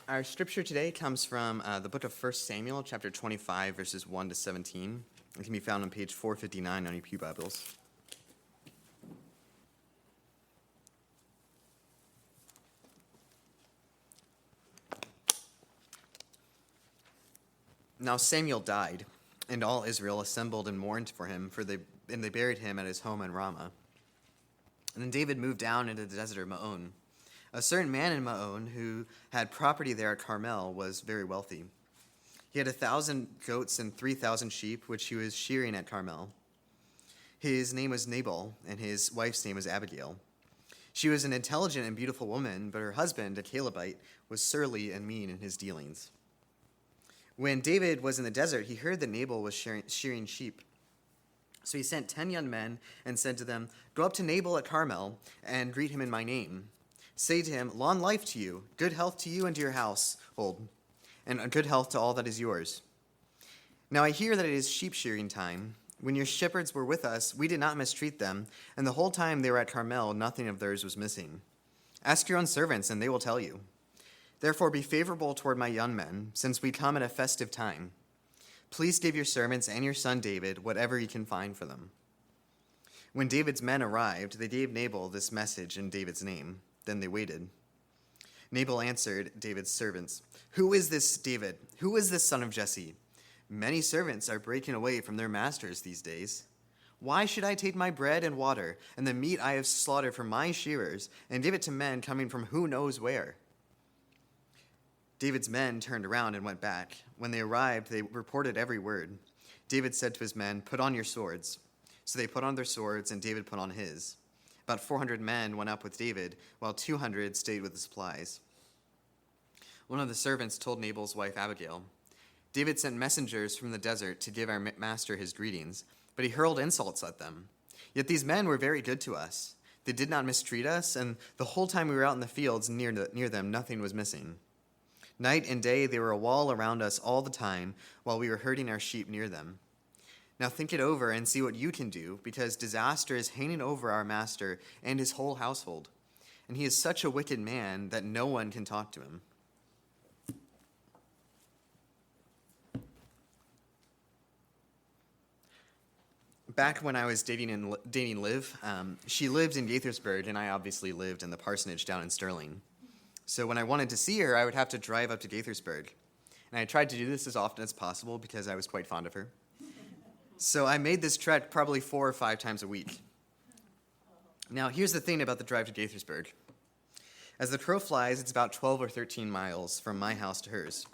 Our scripture today comes from the book of 1 Samuel, chapter 25, verses 1 to 17. It can be found on page 459 on your pew Bibles. Now Samuel died, and all Israel assembled and mourned for him, and they buried him at his home in Ramah. And then David moved down into the desert of Maon. A certain man in Maon who had property there at Carmel was very wealthy. He had 1,000 goats and 3,000 sheep, which he was shearing at Carmel. His name was Nabal, and his wife's name was Abigail. She was an intelligent and beautiful woman, but her husband, a Calebite, was surly and mean in his dealings. When David was in the desert, he heard that Nabal was shearing sheep. So he sent 10 young men and said to them, "Go up to Nabal at Carmel and greet him in my name. Say to him, 'Long life to you, good health to you and to your household, and good health to all that is yours.' Now I hear that it is sheep shearing time. When your shepherds were with us, we did not mistreat them, and the whole time they were at Carmel, nothing of theirs was missing. Ask your own servants, and they will tell you. Therefore be favorable toward my young men, since we come at a festive time. Please give your servants and your son David whatever you can find for them." When David's men arrived, they gave Nabal this message in David's name. Then they waited. Nabal answered David's servants, "Who is this David? Who is this son of Jesse? Many servants are breaking away from their masters these days. Why should I take my bread and water and the meat I have slaughtered for my shearers and give it to men coming from who knows where?" David's men turned around and went back. When they arrived, they reported every word. David said to his men, "Put on your swords." So they put on their swords, and David put on his. About 400 men went up with David, while 200 stayed with the supplies. One of the servants told Nabal's wife Abigail, "David sent messengers from the desert to give our master his greetings, but he hurled insults at them. Yet these men were very good to us. They did not mistreat us, and the whole time we were out in the fields near them, nothing was missing. Night and day they were a wall around us all the time while we were herding our sheep near them. Now think it over and see what you can do, because disaster is hanging over our master and his whole household. And he is such a wicked man that no one can talk to him." Back when I was dating Liv, she lived in Gaithersburg, and I obviously lived in the parsonage down in Sterling. So when I wanted to see her, I would have to drive up to Gaithersburg. And I tried to do this as often as possible because I was quite fond of her. So I made this trek probably 4 or 5 times a week. Now, here's the thing about the drive to Gaithersburg. As the crow flies, it's about 12 or 13 miles from my house to hers,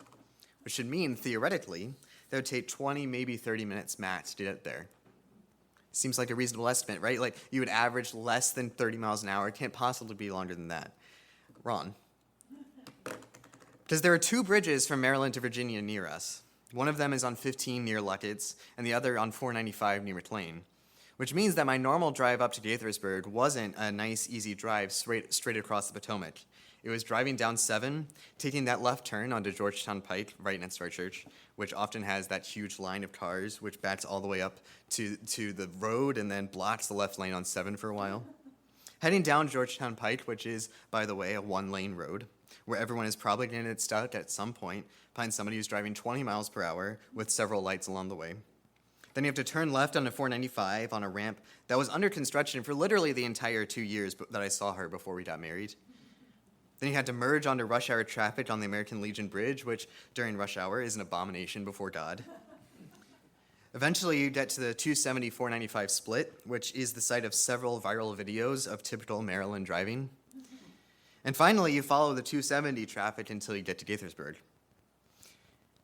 which should mean, theoretically, that would take 20, maybe 30 minutes max to get there. Seems like a reasonable estimate, right? Like, you would average less than 30 miles an hour. It can't possibly be longer than that. Wrong. Because there are 2 bridges from Maryland to Virginia near us. One of them is on 15 near Luckett's, and the other on 495 near McLean, which means that my normal drive up to Gaithersburg wasn't a nice, easy drive straight across the Potomac. It was driving down 7, taking that left turn onto Georgetown Pike right next to our church, which often has that huge line of cars, which backs all the way up to the road and then blocks the left lane on 7 for a while. Heading down Georgetown Pike, which is, by the way, a 1-lane road, where everyone is probably going to get stuck at some point, find somebody who's driving 20 miles per hour with several lights along the way. Then you have to turn left onto 495 on a ramp that was under construction for literally the entire 2 years that I saw her before we got married. Then you had to merge onto rush hour traffic on the American Legion Bridge, which during rush hour is an abomination before God. Eventually you get to the 270-495 split, which is the site of several viral videos of typical Maryland driving. And finally, you follow the 270 traffic until you get to Gaithersburg.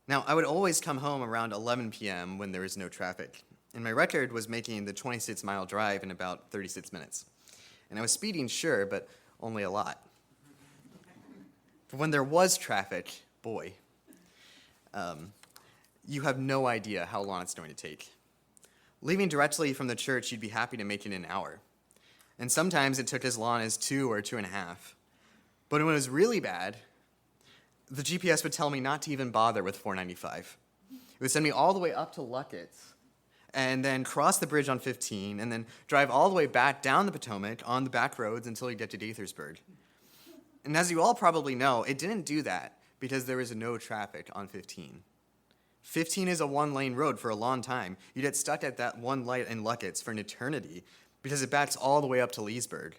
Now, I would always come home around 11 p.m. when there was no traffic, and my record was making the 26-mile drive in about 36 minutes. And I was speeding, sure, but only a lot. But when there was traffic, boy, you have no idea how long it's going to take. Leaving directly from the church, you'd be happy to make it in an hour. And sometimes it took as long as 2 or 2.5. But when it was really bad, the GPS would tell me not to even bother with 495. It would send me all the way up to Luckett's, and then cross the bridge on 15, and then drive all the way back down the Potomac on the back roads until you get to Gaithersburg. And as you all probably know, it didn't do that because there is no traffic on 15. 15 is a one-lane road for a long time. You get stuck at that one light in Luckett's for an eternity because it backs all the way up to Leesburg.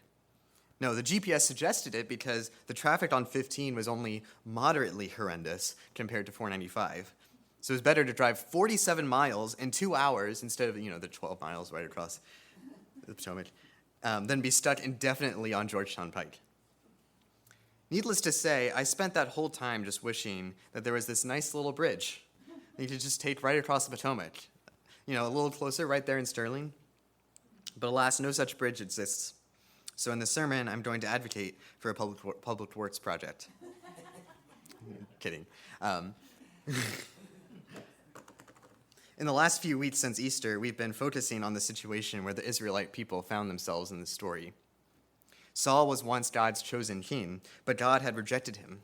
No, the GPS suggested it because the traffic on 15 was only moderately horrendous compared to 495. So it was better to drive 47 miles in 2 hours instead of, the 12 miles right across the Potomac, than be stuck indefinitely on Georgetown Pike. Needless to say, I spent that whole time just wishing that there was this nice little bridge that you could just take right across the Potomac, a little closer right there in Sterling. But alas, no such bridge exists. So in this sermon, I'm going to advocate for a public works project. Kidding. In the last few weeks since Easter, we've been focusing on the situation where the Israelite people found themselves in this story. Saul was once God's chosen king, but God had rejected him.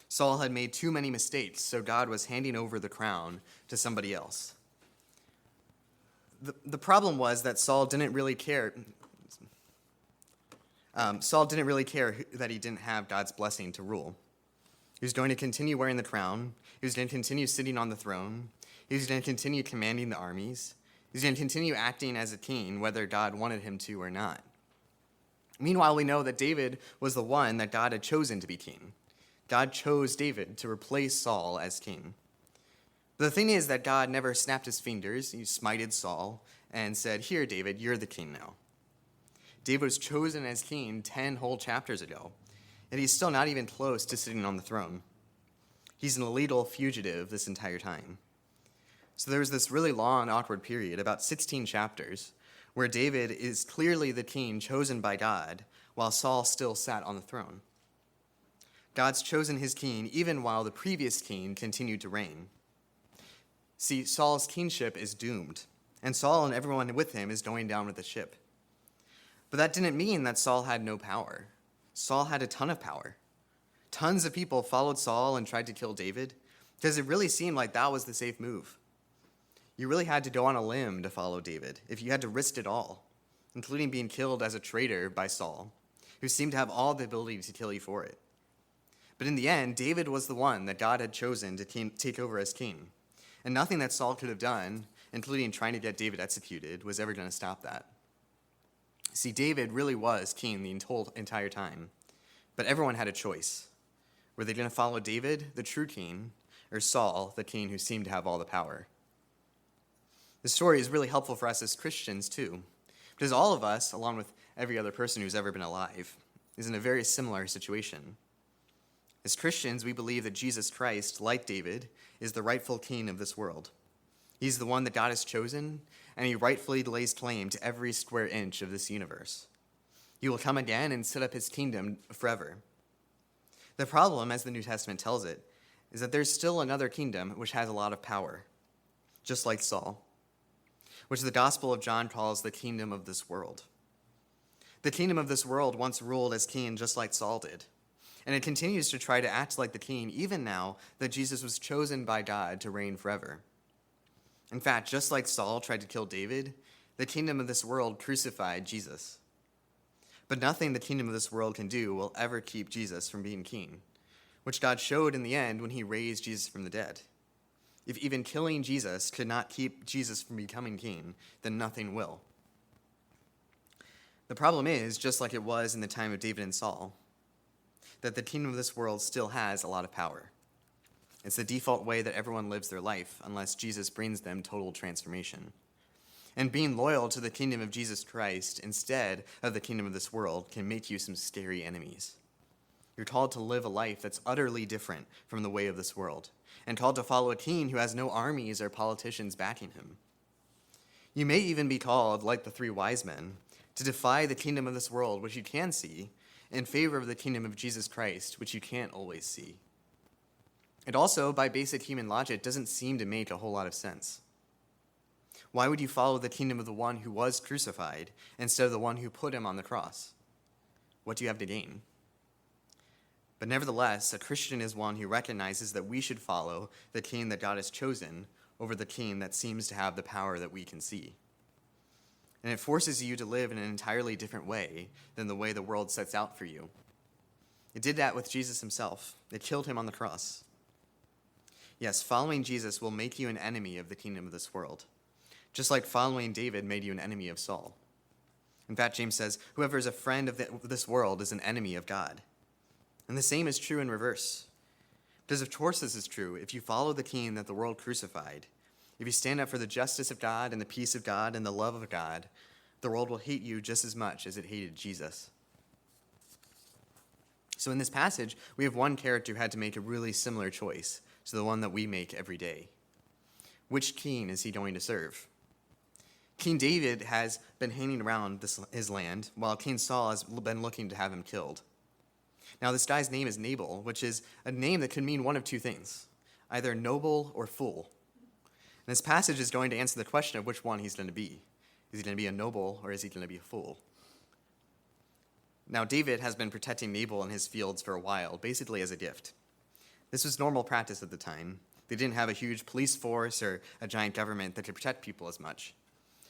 Saul had made too many mistakes, so God was handing over the crown to somebody else. The problem was that Saul didn't really care that he didn't have God's blessing to rule. He was going to continue wearing the crown. He was going to continue sitting on the throne. He was going to continue commanding the armies. He was going to continue acting as a king, whether God wanted him to or not. Meanwhile, we know that David was the one that God had chosen to be king. God chose David to replace Saul as king. But the thing is that God never snapped his fingers. He smited Saul and said, "Here, David, you're the king now." David was chosen as king 10 whole chapters ago, and he's still not even close to sitting on the throne. He's an illegal fugitive this entire time. So there was this really long, awkward period, about 16 chapters, where David is clearly the king chosen by God, while Saul still sat on the throne. God's chosen his king even while the previous king continued to reign. See, Saul's kingship is doomed, and Saul and everyone with him is going down with the ship. But that didn't mean that Saul had no power. Saul had a ton of power. Tons of people followed Saul and tried to kill David, because it really seemed like that was the safe move. You really had to go on a limb to follow David, if you had to risk it all, including being killed as a traitor by Saul, who seemed to have all the ability to kill you for it. But in the end, David was the one that God had chosen to take over as king, and nothing that Saul could have done, including trying to get David executed, was ever going to stop that. See, David really was king the entire time, but everyone had a choice. Were they going to follow David, the true king, or Saul, the king who seemed to have all the power? This story is really helpful for us as Christians, too, because all of us, along with every other person who's ever been alive, is in a very similar situation. As Christians, we believe that Jesus Christ, like David, is the rightful king of this world. He's the one that God has chosen, and he rightfully lays claim to every square inch of this universe. He will come again and set up his kingdom forever. The problem, as the New Testament tells it, is that there's still another kingdom which has a lot of power, just like Saul, which the Gospel of John calls the kingdom of this world. The kingdom of this world once ruled as king just like Saul did, and it continues to try to act like the king even now that Jesus was chosen by God to reign forever. In fact, just like Saul tried to kill David, the kingdom of this world crucified Jesus. But nothing the kingdom of this world can do will ever keep Jesus from being king, which God showed in the end when he raised Jesus from the dead. If even killing Jesus could not keep Jesus from becoming king, then nothing will. The problem is, just like it was in the time of David and Saul, that the kingdom of this world still has a lot of power. It's the default way that everyone lives their life unless Jesus brings them total transformation. And being loyal to the kingdom of Jesus Christ instead of the kingdom of this world can make you some scary enemies. You're called to live a life that's utterly different from the way of this world, and called to follow a king who has no armies or politicians backing him. You may even be called, like the 3 wise men, to defy the kingdom of this world, which you can see, in favor of the kingdom of Jesus Christ, which you can't always see. It also, by basic human logic, doesn't seem to make a whole lot of sense. Why would you follow the kingdom of the one who was crucified instead of the one who put him on the cross? What do you have to gain? But nevertheless, a Christian is one who recognizes that we should follow the king that God has chosen over the king that seems to have the power that we can see. And it forces you to live in an entirely different way than the way the world sets out for you. It did that with Jesus himself. It killed him on the cross. Yes, following Jesus will make you an enemy of the kingdom of this world, just like following David made you an enemy of Saul. In fact, James says, whoever is a friend of this world is an enemy of God. And the same is true in reverse. Because of course this is true. If you follow the king that the world crucified, if you stand up for the justice of God and the peace of God and the love of God, the world will hate you just as much as it hated Jesus. So in this passage, we have one character who had to make a really similar choice to the one that we make every day. Which king is he going to serve? King David has been hanging around his land, while King Saul has been looking to have him killed. Now, this guy's name is Nabal, which is a name that could mean one of two things, either noble or fool. And this passage is going to answer the question of which one he's going to be. Is he going to be a noble, or is he going to be a fool? Now, David has been protecting Nabal in his fields for a while, basically as a gift. This was normal practice at the time. They didn't have a huge police force or a giant government that could protect people as much.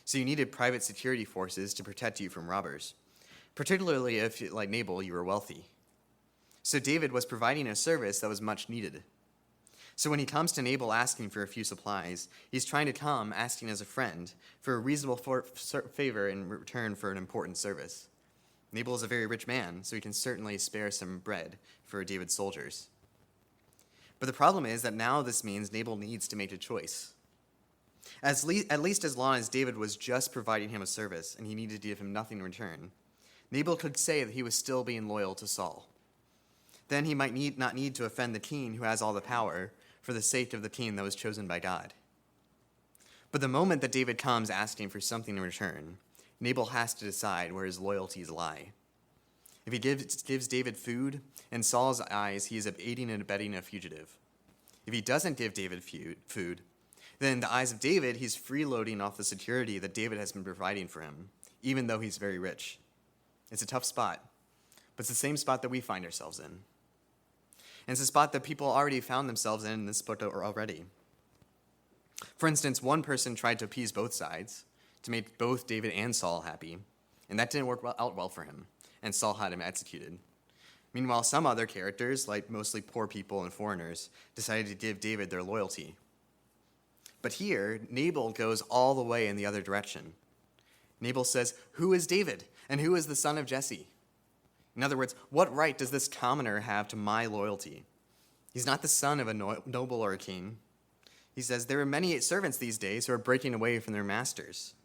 So you needed private security forces to protect you from robbers, particularly if, like Nabal, you were wealthy. So David was providing a service that was much needed. So when he comes to Nabal asking for a few supplies, he's trying to come asking as a friend for a reasonable favor in return for an important service. Nabal is a very rich man, so he can certainly spare some bread for David's soldiers. But the problem is that now this means Nabal needs to make a choice. At least as long as David was just providing him a service and he needed to give him nothing in return, Nabal could say that he was still being loyal to Saul. Then he might not need to offend the king who has all the power for the sake of the king that was chosen by God. But the moment that David comes asking for something in return, Nabal has to decide where his loyalties lie. If he gives David food, in Saul's eyes, he is aiding and abetting a fugitive. If he doesn't give David food, then in the eyes of David, he's freeloading off the security that David has been providing for him, even though he's very rich. It's a tough spot, but it's the same spot that we find ourselves in. And it's a spot that people already found themselves in this book already. For instance, one person tried to appease both sides, to make both David and Saul happy, and that didn't work out well for him, and Saul had him executed. Meanwhile, some other characters, like mostly poor people and foreigners, decided to give David their loyalty. But here, Nabal goes all the way in the other direction. Nabal says, "Who is David, and who is the son of Jesse?" In other words, what right does this commoner have to my loyalty? He's not the son of a noble or a king. He says, there are many servants these days who are breaking away from their masters.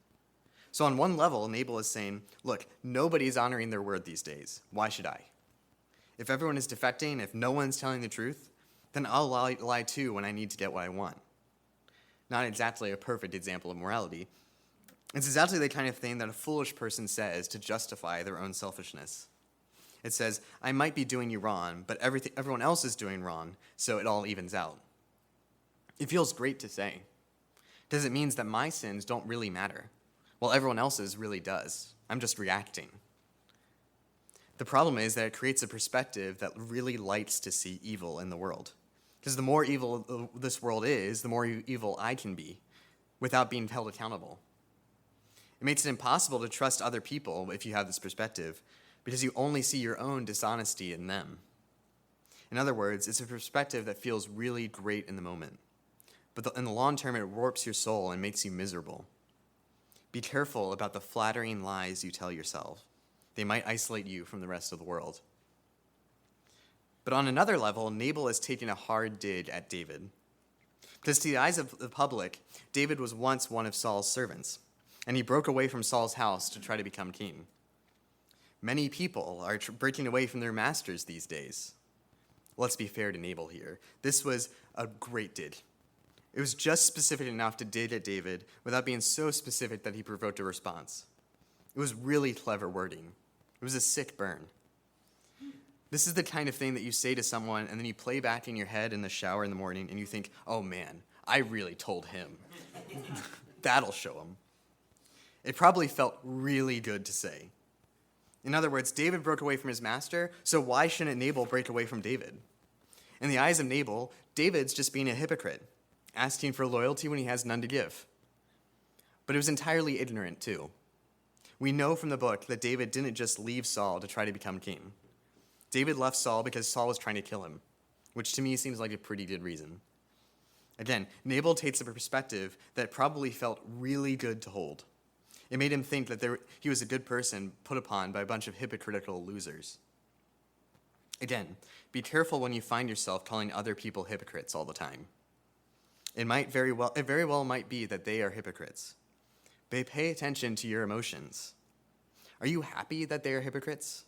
So on one level, Nabal is saying, look, nobody's honoring their word these days. Why should I? If everyone is defecting, if no one's telling the truth, then I'll lie too when I need to get what I want. Not exactly a perfect example of morality. It's exactly the kind of thing that a foolish person says to justify their own selfishness. It says, I might be doing you wrong, but everyone else is doing wrong, so it all evens out. It feels great to say, because it means that my sins don't really matter, while everyone else's really does. I'm just reacting. The problem is that it creates a perspective that really likes to see evil in the world. Because the more evil this world is, the more evil I can be, without being held accountable. It makes it impossible to trust other people if you have this perspective, because you only see your own dishonesty in them. In other words, it's a perspective that feels really great in the moment, but in the long term, it warps your soul and makes you miserable. Be careful about the flattering lies you tell yourself. They might isolate you from the rest of the world. But on another level, Nabal is taking a hard dig at David. Because to the eyes of the public, David was once one of Saul's servants, and he broke away from Saul's house to try to become king. Many people are breaking away from their masters these days. Let's be fair to Nabal here. This was a great dig. It was just specific enough to dig at David without being so specific that he provoked a response. It was really clever wording. It was a sick burn. This is the kind of thing that you say to someone and then you play back in your head in the shower in the morning and you think, oh man, I really told him. That'll show him. It probably felt really good to say. In other words, David broke away from his master, so why shouldn't Nabal break away from David? In the eyes of Nabal, David's just being a hypocrite, asking for loyalty when he has none to give. But it was entirely ignorant, too. We know from the book that David didn't just leave Saul to try to become king. David left Saul because Saul was trying to kill him, which to me seems like a pretty good reason. Again, Nabal takes a perspective that probably felt really good to hold. It made him think that he was a good person put upon by a bunch of hypocritical losers. Again, be careful when you find yourself calling other people hypocrites all the time. It very well might be that they are hypocrites. But pay attention to your emotions. Are you happy that they are hypocrites?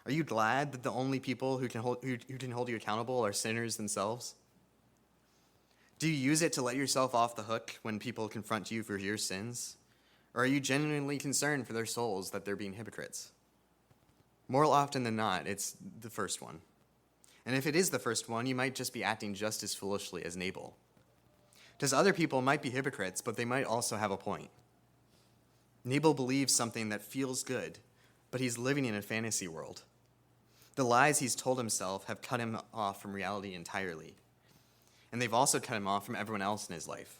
Are you glad that the only people who can hold you accountable are sinners themselves? Do you use it to let yourself off the hook when people confront you for your sins? Or are you genuinely concerned for their souls that they're being hypocrites? More often than not, it's the first one. And if it is the first one, you might just be acting just as foolishly as Nabal. Because other people might be hypocrites, but they might also have a point. Nabal believes something that feels good, but he's living in a fantasy world. The lies he's told himself have cut him off from reality entirely. And they've also cut him off from everyone else in his life.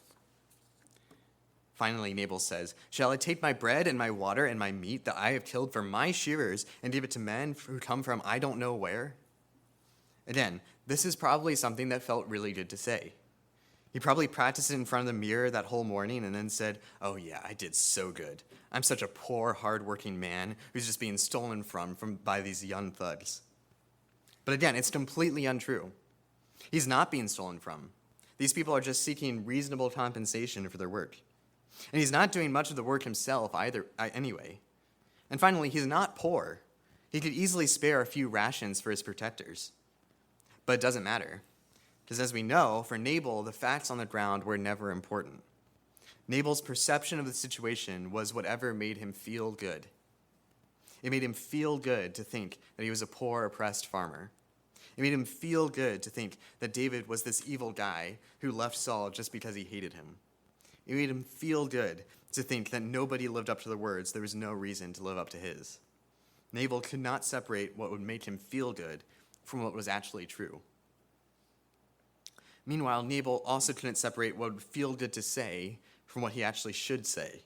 Finally, Nabal says, "Shall I take my bread and my water and my meat that I have killed for my shearers and give it to men who come from I don't know where?" Again, this is probably something that felt really good to say. He probably practiced it in front of the mirror that whole morning and then said, "Oh yeah, I did so good. I'm such a poor, hardworking man who's just being stolen from by these young thugs." But again, it's completely untrue. He's not being stolen from. These people are just seeking reasonable compensation for their work. And he's not doing much of the work himself anyway. And finally, he's not poor. He could easily spare a few rations for his protectors. But it doesn't matter. Because as we know, for Nabal, the facts on the ground were never important. Nabal's perception of the situation was whatever made him feel good. It made him feel good to think that he was a poor, oppressed farmer. It made him feel good to think that David was this evil guy who left Saul just because he hated him. It made him feel good to think that nobody lived up to the words there was no reason to live up to his. Nabal could not separate what would make him feel good from what was actually true. Meanwhile, Nabal also couldn't separate what would feel good to say from what he actually should say.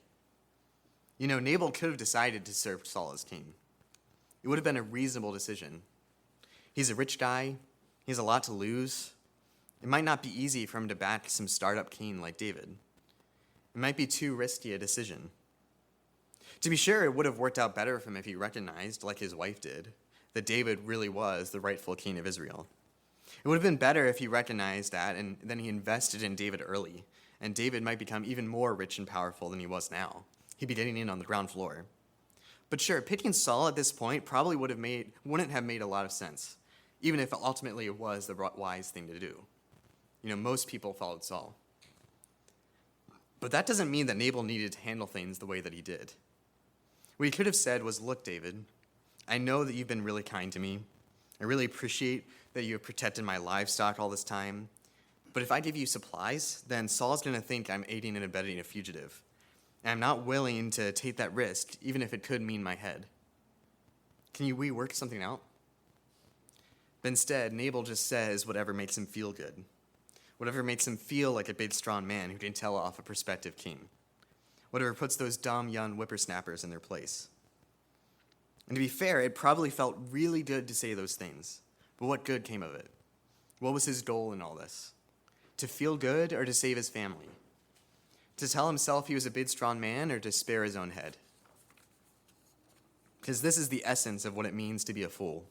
You know, Nabal could have decided to serve Saul as king. It would have been a reasonable decision. He's a rich guy. He has a lot to lose. It might not be easy for him to back some startup king like David. It might be too risky a decision. To be sure, it would have worked out better for him if he recognized, like his wife did, that David really was the rightful king of Israel. It would have been better if he recognized that and then he invested in David early, and David might become even more rich and powerful than he was now. He'd be getting in on the ground floor. But sure, picking Saul at this point probably wouldn't have made a lot of sense, even if ultimately it was the wise thing to do. You know, most people followed Saul. But that doesn't mean that Nabal needed to handle things the way that he did. What he could have said was, "Look, David, I know that you've been really kind to me. I really appreciate that you have protected my livestock all this time. But if I give you supplies, then Saul's going to think I'm aiding and abetting a fugitive. And I'm not willing to take that risk, even if it could mean my head. Can we work something out?" But instead, Nabal just says whatever makes him feel good. Whatever makes him feel like a big, strong man who can tell off a prospective king. Whatever puts those dumb, young whippersnappers in their place. And to be fair, it probably felt really good to say those things. But what good came of it? What was his goal in all this? To feel good or to save his family? To tell himself he was a big, strong man or to spare his own head? Because this is the essence of what it means to be a fool.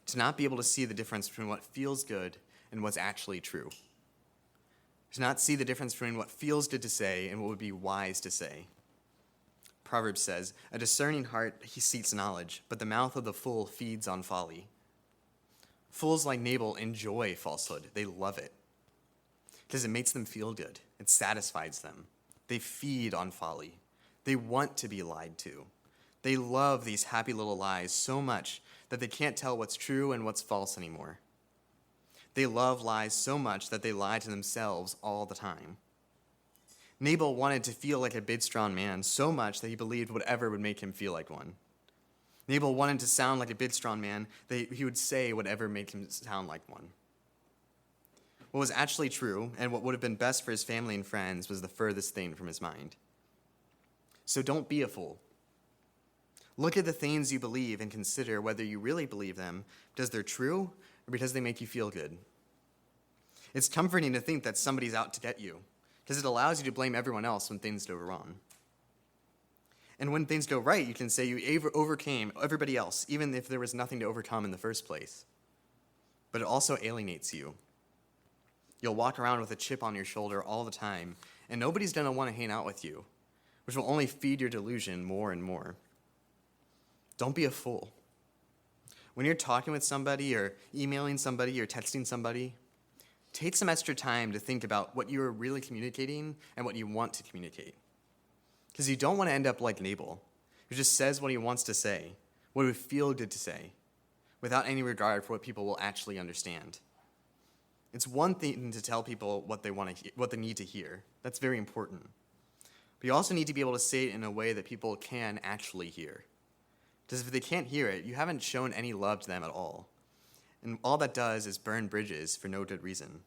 To not be able to see the difference between what feels good and what's actually true. To not see the difference between what feels good to say and what would be wise to say. Proverbs says, "A discerning heart he seeks knowledge, but the mouth of the fool feeds on folly." Fools like Nabal enjoy falsehood. They love it. Because it makes them feel good. It satisfies them. They feed on folly. They want to be lied to. They love these happy little lies so much that they can't tell what's true and what's false anymore. They love lies so much that they lie to themselves all the time. Nabal wanted to feel like a big, strong man so much that he believed whatever would make him feel like one. Nabal wanted to sound like a big, strong man, that he would say whatever made him sound like one. What was actually true and what would have been best for his family and friends was the furthest thing from his mind. So don't be a fool. Look at the things you believe and consider whether you really believe them because they're true or because they make you feel good. It's comforting to think that somebody's out to get you, because it allows you to blame everyone else when things go wrong. And when things go right, you can say you overcame everybody else, even if there was nothing to overcome in the first place. But it also alienates you. You'll walk around with a chip on your shoulder all the time, and nobody's going to want to hang out with you, which will only feed your delusion more and more. Don't be a fool. When you're talking with somebody or emailing somebody or texting somebody, take some extra time to think about what you are really communicating and what you want to communicate. Because you don't want to end up like Nabal, who just says what he wants to say, what it would feel good to say, without any regard for what people will actually understand. It's one thing to tell people what they need to hear. That's very important. But you also need to be able to say it in a way that people can actually hear. Because if they can't hear it, you haven't shown any love to them at all. And all that does is burn bridges for no good reason.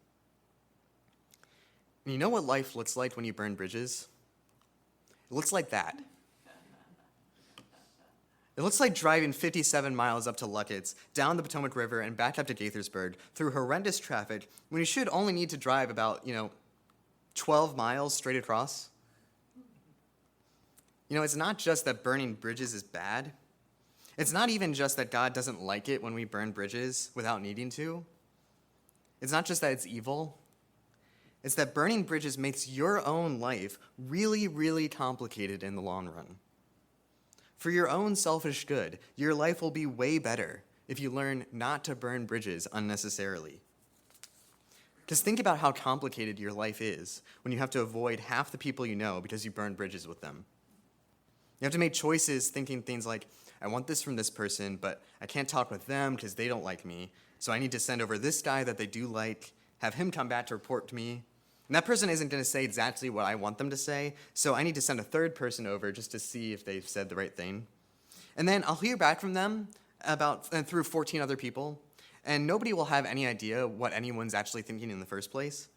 And you know what life looks like when you burn bridges? It looks like that. It looks like driving 57 miles up to Luckett's, down the Potomac River, and back up to Gaithersburg through horrendous traffic when you should only need to drive about, 12 miles straight across. It's not just that burning bridges is bad. It's not even just that God doesn't like it when we burn bridges without needing to. It's not just that it's evil. It's that burning bridges makes your own life really, really complicated in the long run. For your own selfish good, your life will be way better if you learn not to burn bridges unnecessarily. Just think about how complicated your life is when you have to avoid half the people you know because you burned bridges with them. You have to make choices thinking things like, I want this from this person, but I can't talk with them because they don't like me, so I need to send over this guy that they do like, have him come back to report to me. And that person isn't going to say exactly what I want them to say, so I need to send a third person over just to see if they've said the right thing. And then I'll hear back from them through 14 other people, and nobody will have any idea what anyone's actually thinking in the first place.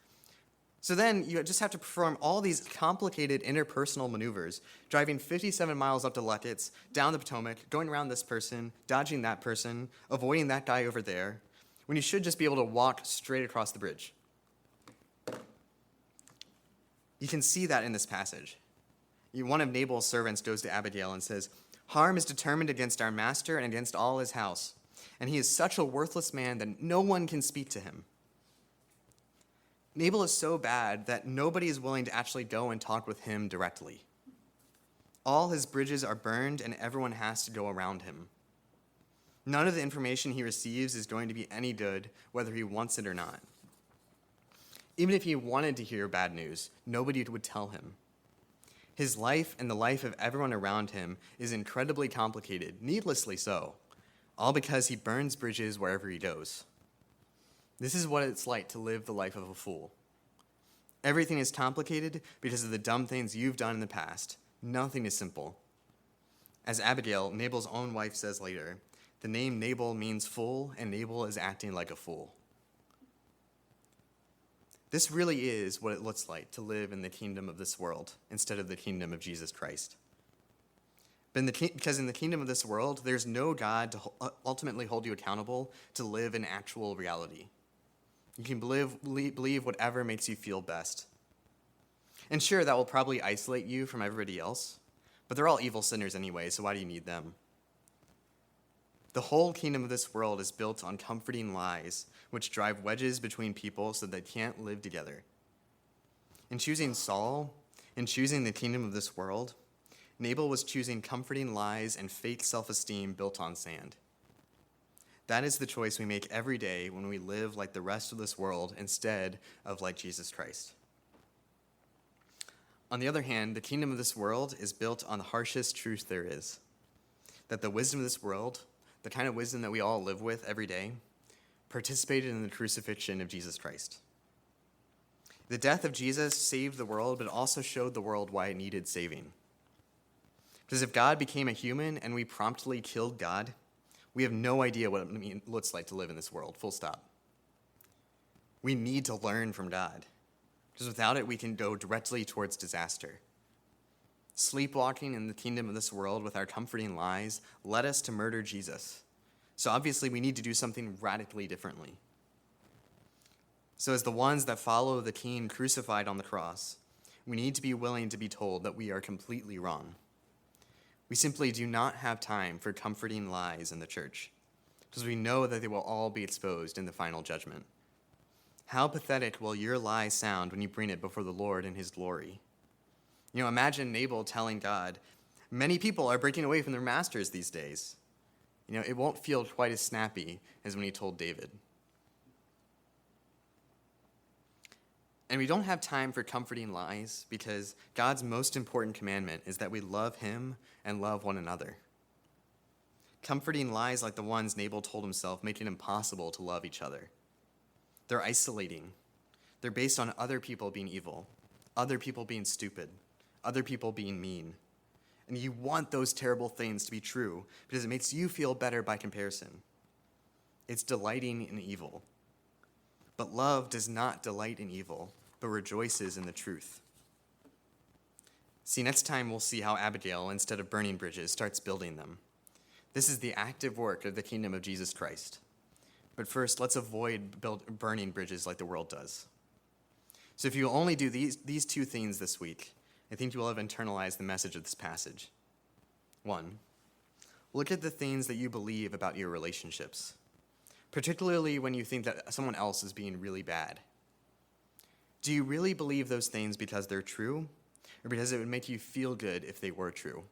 So then you just have to perform all these complicated interpersonal maneuvers, driving 57 miles up to Luckett's, down the Potomac, going around this person, dodging that person, avoiding that guy over there, when you should just be able to walk straight across the bridge. You can see that in this passage. One of Nabal's servants goes to Abigail and says, "Harm is determined against our master and against all his house, and he is such a worthless man that no one can speak to him." Nabal is so bad that nobody is willing to actually go and talk with him directly. All his bridges are burned and everyone has to go around him. None of the information he receives is going to be any good, whether he wants it or not. Even if he wanted to hear bad news, nobody would tell him. His life and the life of everyone around him is incredibly complicated, needlessly so, all because he burns bridges wherever he goes. This is what it's like to live the life of a fool. Everything is complicated because of the dumb things you've done in the past. Nothing is simple. As Abigail, Nabal's own wife, says later, the name Nabal means fool, and Nabal is acting like a fool. This really is what it looks like to live in the kingdom of this world instead of the kingdom of Jesus Christ. Because in the kingdom of this world, there's no God to ultimately hold you accountable to live in actual reality. You can believe whatever makes you feel best. And sure, that will probably isolate you from everybody else, but they're all evil sinners anyway, so why do you need them? The whole kingdom of this world is built on comforting lies, which drive wedges between people so they can't live together. In choosing Saul, in choosing the kingdom of this world, Nabal was choosing comforting lies and fake self-esteem built on sand. That is the choice we make every day when we live like the rest of this world instead of like Jesus Christ. On the other hand, the kingdom of this world is built on the harshest truth there is, that the wisdom of this world, the kind of wisdom that we all live with every day, participated in the crucifixion of Jesus Christ. The death of Jesus saved the world, but also showed the world why it needed saving. Because if God became a human and we promptly killed God, we have no idea what it looks like to live in this world, full stop. We need to learn from God, because without it, we can go directly towards disaster. Sleepwalking in the kingdom of this world with our comforting lies led us to murder Jesus. So obviously, we need to do something radically differently. So as the ones that follow the King crucified on the cross, we need to be willing to be told that we are completely wrong. We simply do not have time for comforting lies in the church, because we know that they will all be exposed in the final judgment. How pathetic will your lie sound when you bring it before the Lord in his glory? Imagine Nabal telling God, many people are breaking away from their masters these days. It won't feel quite as snappy as when he told David. And we don't have time for comforting lies because God's most important commandment is that we love him and love one another. Comforting lies like the ones Nabal told himself make it impossible to love each other. They're isolating. They're based on other people being evil, other people being stupid, other people being mean. And you want those terrible things to be true because it makes you feel better by comparison. It's delighting in evil. But love does not delight in evil, but rejoices in the truth. See, next time we'll see how Abigail, instead of burning bridges, starts building them. This is the active work of the kingdom of Jesus Christ. But first, let's avoid burning bridges like the world does. So if you only do these two things this week, I think you will have internalized the message of this passage. 1, look at the things that you believe about your relationships, particularly when you think that someone else is being really bad. Do you really believe those things because they're true, or because it would make you feel good if they were true?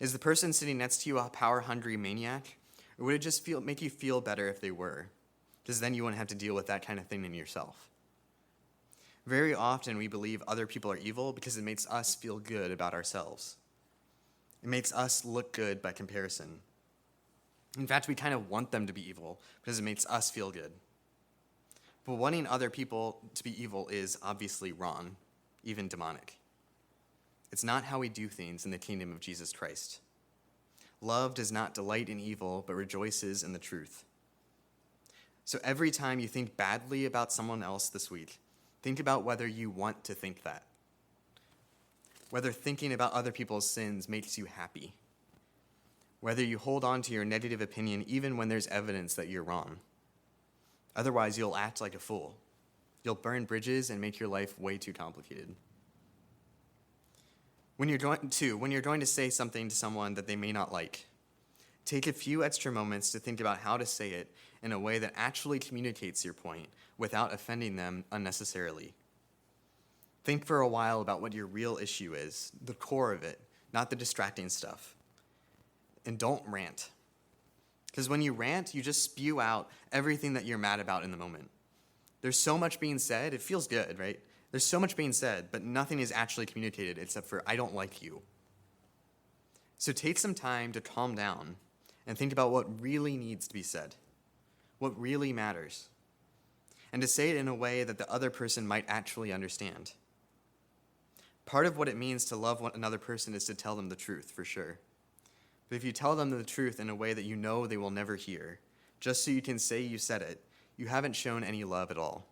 Is the person sitting next to you a power-hungry maniac, or would it just make you feel better if they were? Because then you wouldn't have to deal with that kind of thing in yourself. Very often we believe other people are evil because it makes us feel good about ourselves. It makes us look good by comparison. In fact, we kind of want them to be evil because it makes us feel good. But wanting other people to be evil is obviously wrong, even demonic. It's not how we do things in the kingdom of Jesus Christ. Love does not delight in evil, but rejoices in the truth. So every time you think badly about someone else this week, think about whether you want to think that. Whether thinking about other people's sins makes you happy. Whether you hold on to your negative opinion even when there's evidence that you're wrong. Otherwise, you'll act like a fool. You'll burn bridges and make your life way too complicated. When you're going to say something to someone that they may not like, take a few extra moments to think about how to say it in a way that actually communicates your point without offending them unnecessarily. Think for a while about what your real issue is, the core of it, not the distracting stuff. And don't rant. Because when you rant, you just spew out everything that you're mad about in the moment. There's so much being said, it feels good, right? There's so much being said, but nothing is actually communicated except for, I don't like you. So take some time to calm down and think about what really needs to be said, what really matters, and to say it in a way that the other person might actually understand. Part of what it means to love another person is to tell them the truth, for sure. But if you tell them the truth in a way that you know they will never hear, just so you can say you said it, you haven't shown any love at all.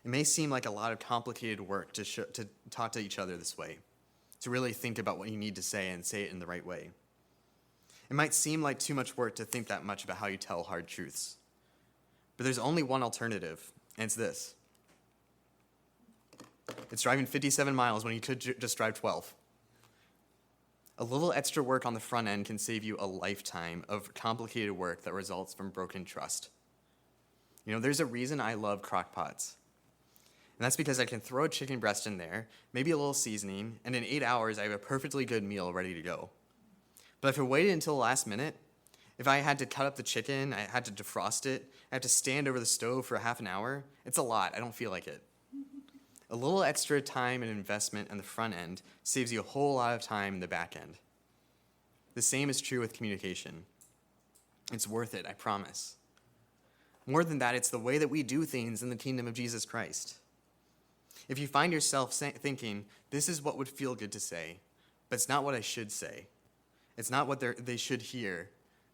It may seem like a lot of complicated work to talk to each other this way, to really think about what you need to say and say it in the right way. It might seem like too much work to think that much about how you tell hard truths. But there's only one alternative, and it's this. It's driving 57 miles when you could just drive 12. A little extra work on the front end can save you a lifetime of complicated work that results from broken trust. There's a reason I love crock pots. And that's because I can throw a chicken breast in there, maybe a little seasoning, and in 8 hours I have a perfectly good meal ready to go. But if I waited until the last minute, if I had to cut up the chicken, I had to defrost it, I had to stand over the stove for a half an hour, it's a lot. I don't feel like it. A little extra time and investment in the front end saves you a whole lot of time in the back end. The same is true with communication. It's worth it, I promise. More than that, it's the way that we do things in the kingdom of Jesus Christ. If you find yourself thinking, this is what would feel good to say, but it's not what I should say, it's not what they should hear,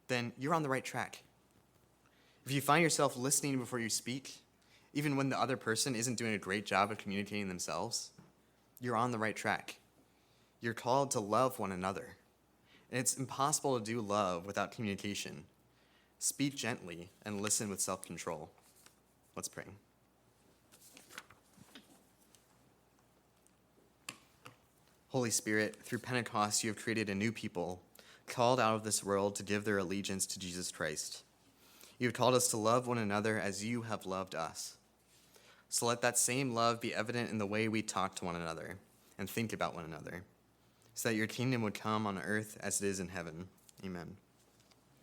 then you're on the right track. If you find yourself listening before you speak, even when the other person isn't doing a great job of communicating themselves, you're on the right track. You're called to love one another. And it's impossible to do love without communication. Speak gently and listen with self-control. Let's pray. Holy Spirit, through Pentecost you have created a new people, called out of this world to give their allegiance to Jesus Christ. You have called us to love one another as you have loved us. So let that same love be evident in the way we talk to one another and think about one another, so that your kingdom would come on earth as it is in heaven. Amen.